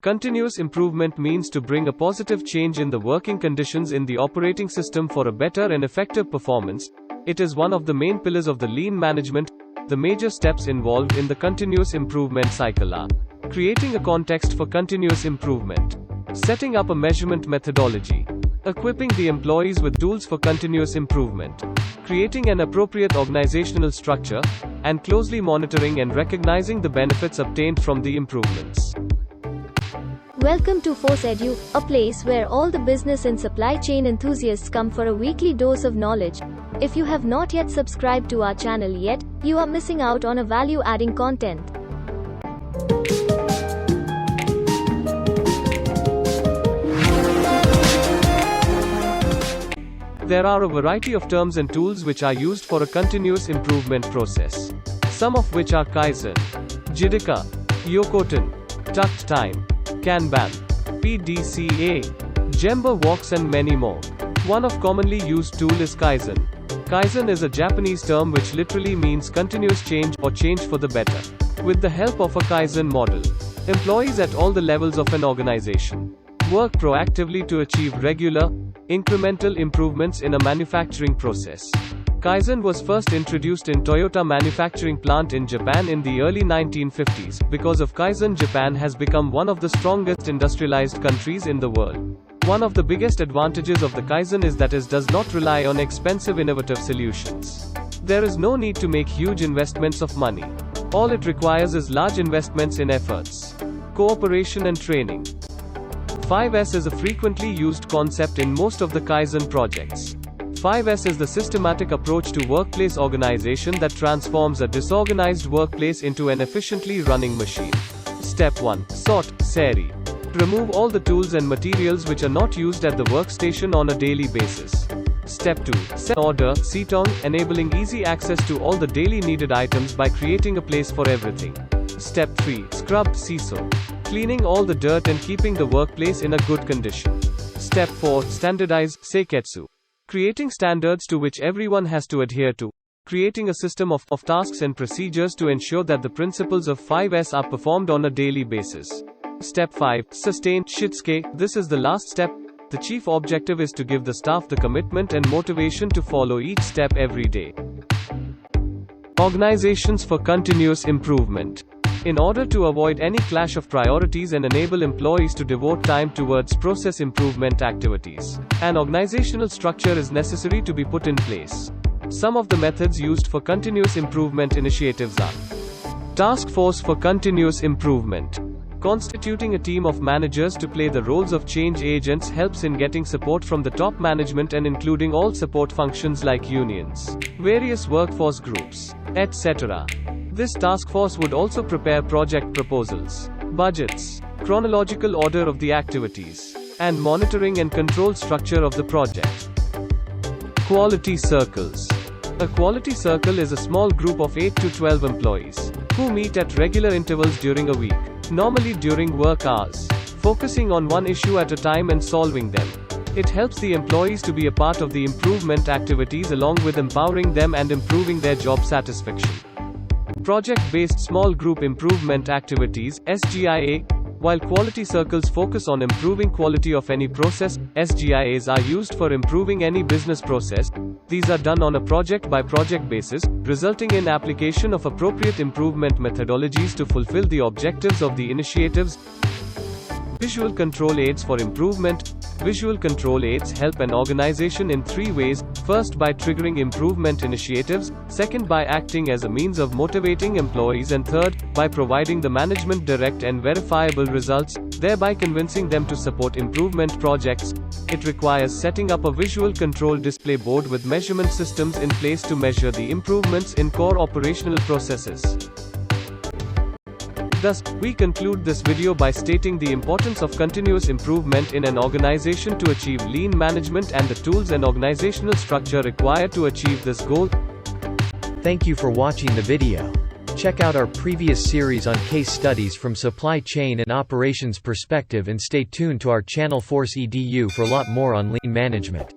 Continuous improvement means to bring a positive change in the working conditions in the operating system for a better and effective performance. It is one of the main pillars of the lean management. The major steps involved in the continuous improvement cycle are creating a context for continuous improvement, setting up a measurement methodology, equipping the employees with tools for continuous improvement, creating an appropriate organizational structure, and closely monitoring and recognizing the benefits obtained from the improvements. Welcome to Force Edu, a place where all the business and supply chain enthusiasts come for a weekly dose of knowledge. If you have not yet subscribed to our channel yet, you are missing out on a value-adding content. There are a variety of terms and tools which are used for a continuous improvement process. Some of which are Kaizen, Jidoka, Yokoten, Takt Time, Kanban, PDCA, Gemba Walks and many more. One of commonly used tool is Kaizen. Kaizen is a Japanese term which literally means continuous change or change for the better. With the help of a Kaizen model, employees at all the levels of an organization work proactively to achieve regular, incremental improvements in a manufacturing process. Kaizen was first introduced in Toyota manufacturing plant in Japan in the early 1950s. Because of Kaizen, Japan has become one of the strongest industrialized countries in the world. One of the biggest advantages of the Kaizen is that it does not rely on expensive innovative solutions. There is no need to make huge investments of money. All it requires is large investments in efforts, cooperation and training. 5S is a frequently used concept in most of the Kaizen projects. 5S is the systematic approach to workplace organization that transforms a disorganized workplace into an efficiently running machine. Step 1. Sort, Seri. Remove all the tools and materials which are not used at the workstation on a daily basis. Step 2. Set order, Sitong, enabling easy access to all the daily needed items by creating a place for everything. Step 3. Scrub, Siso. Cleaning all the dirt and keeping the workplace in a good condition. Step 4. Standardize, Seiketsu. Creating standards to which everyone has to adhere to. Creating a system of tasks and procedures to ensure that the principles of 5S are performed on a daily basis. Step 5. Sustain, Shitsuke. This is the last step. The chief objective is to give the staff the commitment and motivation to follow each step every day. Organizations for continuous improvement. In order to avoid any clash of priorities and enable employees to devote time towards process improvement activities, an organizational structure is necessary to be put in place. Some of the methods used for continuous improvement initiatives are Task Force for Continuous Improvement. Constituting a team of managers to play the roles of change agents helps in getting support from the top management and including all support functions like unions, various workforce groups, etc. This task force would also prepare project proposals, budgets, chronological order of the activities, and monitoring and control structure of the project. Quality Circles. A quality circle is a small group of 8 to 12 employees, who meet at regular intervals during a week, normally during work hours, focusing on one issue at a time and solving them. It helps the employees to be a part of the improvement activities along with empowering them and improving their job satisfaction. Project-based small group improvement activities, SGIA. While quality circles focus on improving quality of any process, SGIAs are used for improving any business process. These are done on a project-by-project basis, resulting in application of appropriate improvement methodologies to fulfill the objectives of the initiatives. Visual control aids for improvement. Visual control aids help an organization in 3 ways. First, by triggering improvement initiatives. Second, by acting as a means of motivating employees. And third, by providing the management direct and verifiable results, thereby convincing them to support improvement projects. It requires setting up a visual control display board with measurement systems in place to measure the improvements in core operational processes. Thus, we conclude this video by stating the importance of continuous improvement in an organization to achieve lean management and the tools and organizational structure required to achieve this goal. Thank you for watching the video. Check out our previous series on case studies from supply chain and operations perspective and stay tuned to our channel Force Edu for a lot more on lean management.